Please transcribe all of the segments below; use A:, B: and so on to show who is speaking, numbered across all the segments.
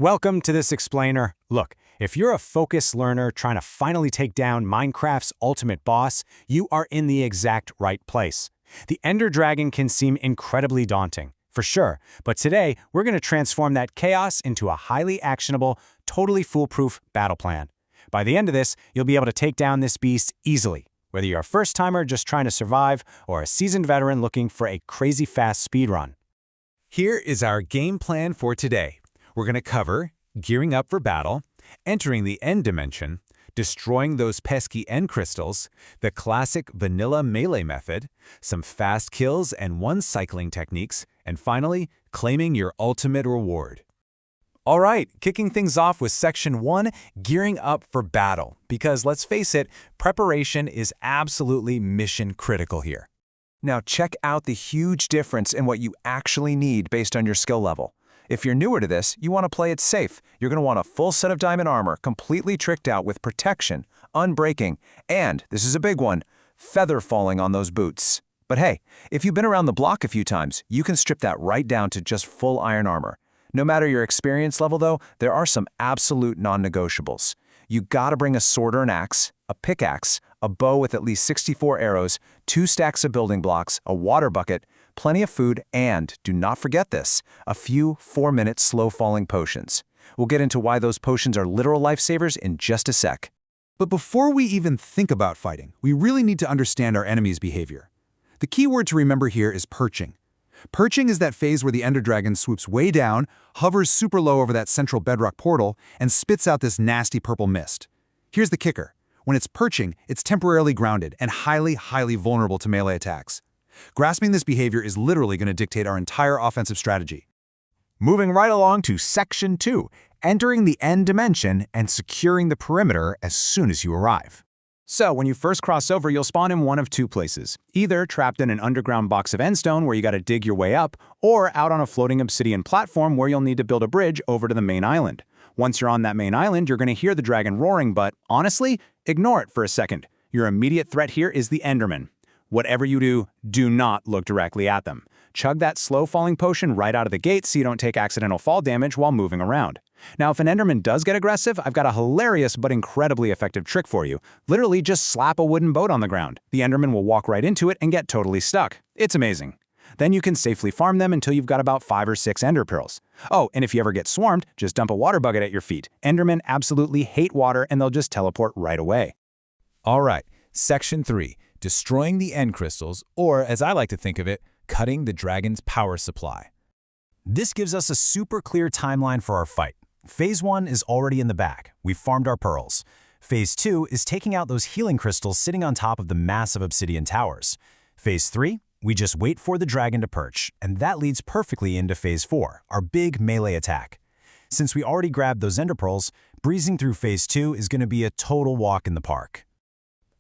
A: Welcome to this explainer. Look, if you're a focused learner trying to finally take down Minecraft's ultimate boss, you are in the exact right place. The Ender Dragon can seem incredibly daunting, for sure, but today we're going to transform that chaos into a highly actionable, totally foolproof battle plan. By the end of this, you'll be able to take down this beast easily, whether you're a first-timer just trying to survive or a seasoned veteran looking for a crazy fast speedrun.
B: Here is our game plan for today. We're going to cover gearing up for battle, entering the end dimension, destroying those pesky end crystals, the classic vanilla melee method, some fast kills and one-cycling techniques, and finally, claiming your ultimate reward. All right, kicking things off with Section 1, gearing up for battle, because let's face it, preparation is absolutely mission critical here.
C: Now check out the huge difference in what you actually need based on your skill level. If you're newer to this, you want to play it safe. You're going to want a full set of diamond armor, completely tricked out with protection, unbreaking, and, this is a big one, feather falling on those boots. But hey, if you've been around the block a few times, you can strip that right down to just full iron armor. No matter your experience level though, there are some absolute non-negotiables. You gotta bring a sword or an axe, a pickaxe, a bow with at least 64 arrows, 2 stacks of building blocks, a water bucket, plenty of food, and, do not forget this, a few 4-minute slow-falling potions. We'll get into why those potions are literal lifesavers in just a sec.
B: But before we even think about fighting, we really need to understand our enemy's behavior. The key word to remember here is perching. Perching is that phase where the Ender Dragon swoops way down, hovers super low over that central bedrock portal, and spits out this nasty purple mist. Here's the kicker. When it's perching, it's temporarily grounded and highly vulnerable to melee attacks. Grasping this behavior is literally going to dictate our entire offensive strategy. Moving right along to Section 2, entering the end dimension and securing the perimeter as soon as you arrive.
A: So, when you first cross over, you'll spawn in one of two places. Either trapped in an underground box of endstone where you gotta dig your way up, or out on a floating obsidian platform where you'll need to build a bridge over to the main island. Once you're on that main island, you're gonna hear the dragon roaring, but honestly, ignore it for a second. Your immediate threat here is the Enderman. Whatever you do, do not look directly at them. Chug that slow-falling potion right out of the gate so you don't take accidental fall damage while moving around. Now, if an Enderman does get aggressive, I've got a hilarious but incredibly effective trick for you. Literally, just slap a wooden boat on the ground. The Enderman will walk right into it and get totally stuck. It's amazing. Then you can safely farm them until you've got about 5 or 6 Ender Pearls. Oh, and if you ever get swarmed, just dump a water bucket at your feet. Endermen absolutely hate water and they'll just teleport right away.
B: All right, Section 3, destroying the end crystals, or as I like to think of it, cutting the dragon's power supply. This gives us a super clear timeline for our fight. Phase 1 is already in the bag. We've farmed our pearls. Phase 2 is taking out those healing crystals sitting on top of the massive obsidian towers. Phase 3, we just wait for the dragon to perch, and that leads perfectly into Phase 4, our big melee attack. Since we already grabbed those ender pearls, breezing through Phase 2 is going to be a total walk in the park.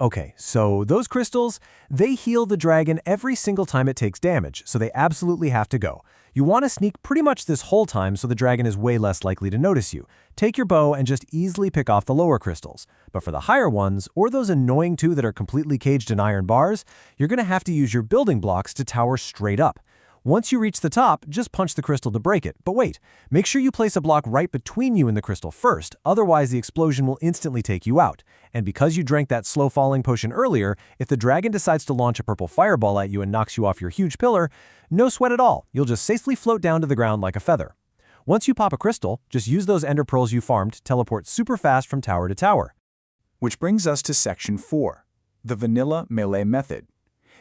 D: Okay, so those crystals, they heal the dragon every single time it takes damage, so they absolutely have to go. You want to sneak pretty much this whole time so the dragon is way less likely to notice you. Take your bow and just easily pick off the lower crystals. But for the higher ones, or those annoying two that are completely caged in iron bars, you're going to have to use your building blocks to tower straight up. Once you reach the top, just punch the crystal to break it. But wait, make sure you place a block right between you and the crystal first, otherwise the explosion will instantly take you out. And because you drank that slow-falling potion earlier, if the dragon decides to launch a purple fireball at you and knocks you off your huge pillar, no sweat at all. You'll just safely float down to the ground like a feather. Once you pop a crystal, just use those ender pearls you farmed to teleport super fast from tower to tower.
C: Which brings us to Section 4, the vanilla melee method.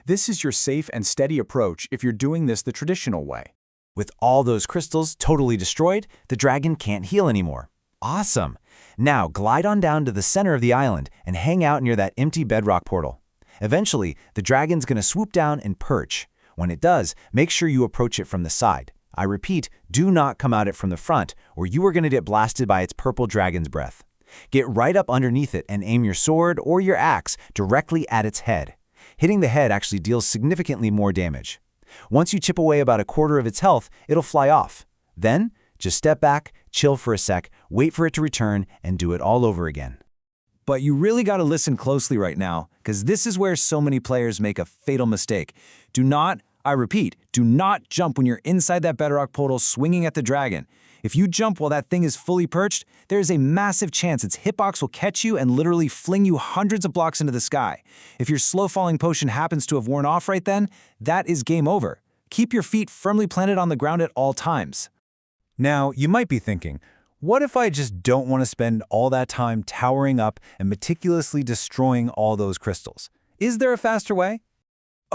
C: This is your safe and steady approach if you're doing this the traditional way.
E: With all those crystals totally destroyed, the dragon can't heal anymore. Awesome! Now glide on down to the center of the island and hang out near that empty bedrock portal. Eventually, the dragon's gonna swoop down and perch. When it does, make sure you approach it from the side. I repeat, do not come at it from the front, or you are gonna get blasted by its purple dragon's breath. Get right up underneath it and aim your sword or your axe directly at its head. Hitting the head actually deals significantly more damage. Once you chip away about a quarter of its health, it'll fly off. Then, just step back, chill for a sec, wait for it to return, and do it all over again.
C: But you really gotta listen closely right now, because this is where so many players make a fatal mistake. I repeat, do not jump when you're inside that bedrock portal swinging at the dragon.
E: If you jump while that thing is fully perched, there is a massive chance its hitbox will catch you and literally fling you hundreds of blocks into the sky. If your slow-falling potion happens to have worn off right then, that is game over. Keep your feet firmly planted on the ground at all times.
C: Now, you might be thinking, what if I just don't want to spend all that time towering up and meticulously destroying all those crystals? Is there a faster way?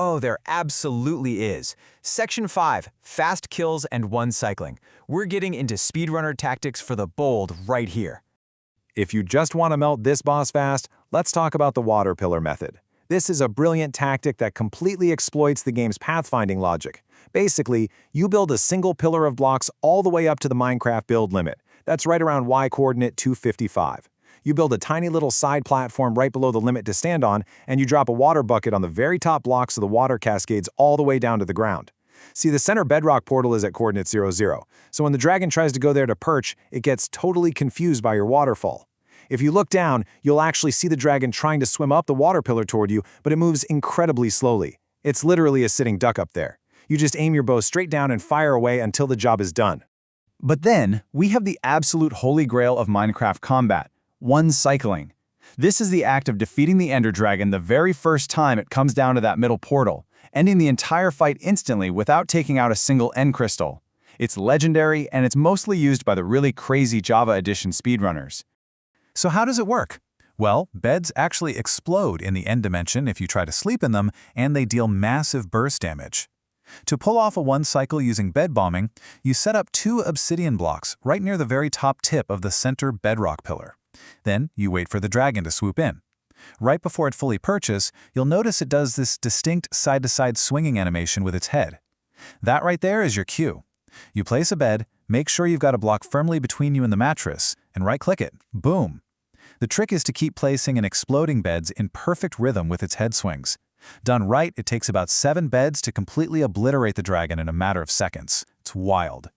A: Oh, there absolutely is. Section 5, Fast Kills and One Cycling. We're getting into speedrunner tactics for the bold right here. If you just want to melt this boss fast, let's talk about the water pillar method. This is a brilliant tactic that completely exploits the game's pathfinding logic. Basically, you build a single pillar of blocks all the way up to the Minecraft build limit. That's right around y-coordinate 255. You build a tiny little side platform right below the limit to stand on, and you drop a water bucket on the very top block so the water cascades all the way down to the ground. See, the center bedrock portal is at coordinate 0, 0, so when the dragon tries to go there to perch, it gets totally confused by your waterfall. If you look down, you'll actually see the dragon trying to swim up the water pillar toward you, but it moves incredibly slowly. It's literally a sitting duck up there. You just aim your bow straight down and fire away until the job is done.
E: But then, we have the absolute holy grail of Minecraft combat. One cycling. This is the act of defeating the Ender Dragon the very first time it comes down to that middle portal, ending the entire fight instantly without taking out a single end crystal. It's legendary, and it's mostly used by the really crazy Java Edition speedrunners.
C: So how does it work? Well, beds actually explode in the end dimension if you try to sleep in them, and they deal massive burst damage. To pull off a one cycle using bed bombing, you set up 2 obsidian blocks right near the very top tip of the center bedrock pillar. Then you wait for the dragon to swoop in. Right before it fully perches, you'll notice it does this distinct side-to-side swinging animation with its head. That right there is your cue. You place a bed, make sure you've got a block firmly between you and the mattress, and right-click it. Boom! The trick is to keep placing and exploding beds in perfect rhythm with its head swings. Done right, it takes about 7 beds to completely obliterate the dragon in a matter of seconds. It's wild.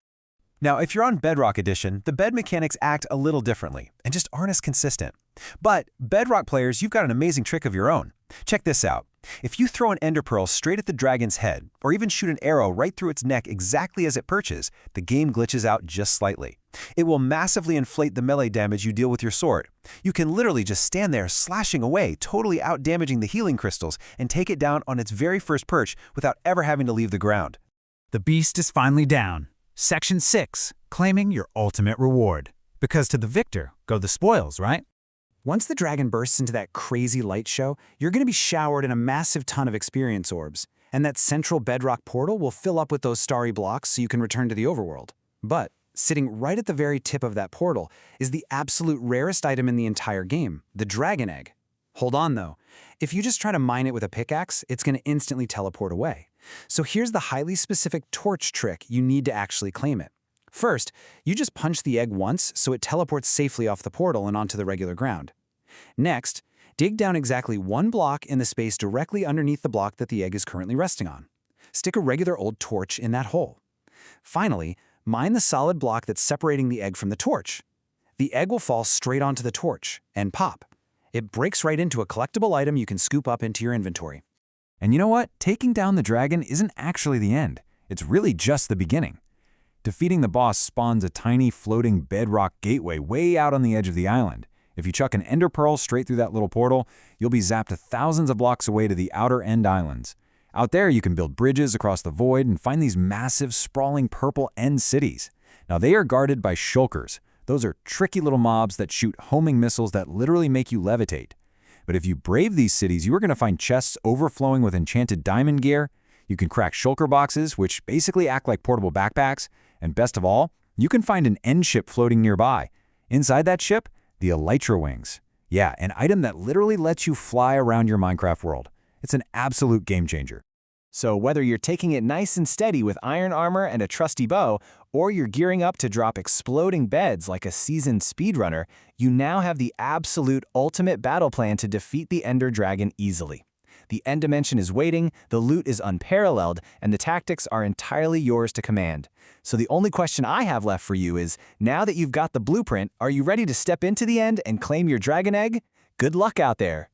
D: Now, if you're on Bedrock Edition, the bed mechanics act a little differently and just aren't as consistent. But Bedrock players, you've got an amazing trick of your own. Check this out. If you throw an ender pearl straight at the dragon's head, or even shoot an arrow right through its neck exactly as it perches, the game glitches out just slightly. It will massively inflate the melee damage you deal with your sword. You can literally just stand there slashing away, totally out-damaging the healing crystals, and take it down on its very first perch without ever having to leave the ground.
F: The beast is finally down. Section 6, claiming your ultimate reward. Because to the victor go the spoils, right?
A: Once the dragon bursts into that crazy light show, you're going to be showered in a massive ton of experience orbs, and that central bedrock portal will fill up with those starry blocks so you can return to the overworld. But sitting right at the very tip of that portal is the absolute rarest item in the entire game, the dragon egg. Hold on though. If you just try to mine it with a pickaxe, it's going to instantly teleport away. So here's the highly specific torch trick you need to actually claim it. First, you just punch the egg once so it teleports safely off the portal and onto the regular ground. Next, dig down exactly 1 block in the space directly underneath the block that the egg is currently resting on. Stick a regular old torch in that hole. Finally, mine the solid block that's separating the egg from the torch. The egg will fall straight onto the torch and pop. It breaks right into a collectible item you can scoop up into your inventory.
E: And you know what? Taking down the dragon isn't actually the end. It's really just the beginning. Defeating the boss spawns a tiny floating bedrock gateway way out on the edge of the island. If you chuck an ender pearl straight through that little portal, you'll be zapped to thousands of blocks away to the outer end islands. Out there, you can build bridges across the void and find these massive, sprawling purple end cities. Now, they are guarded by shulkers. Those are tricky little mobs that shoot homing missiles that literally make you levitate. But if you brave these cities, you are going to find chests overflowing with enchanted diamond gear. You can crack shulker boxes, which basically act like portable backpacks. And best of all, you can find an end ship floating nearby. Inside that ship, the Elytra Wings. Yeah, an item that literally lets you fly around your Minecraft world. It's an absolute game changer.
A: So whether you're taking it nice and steady with iron armor and a trusty bow, or you're gearing up to drop exploding beds like a seasoned speedrunner, you now have the absolute ultimate battle plan to defeat the Ender Dragon easily. The end dimension is waiting, the loot is unparalleled, and the tactics are entirely yours to command. So the only question I have left for you is, now that you've got the blueprint, are you ready to step into the end and claim your dragon egg? Good luck out there!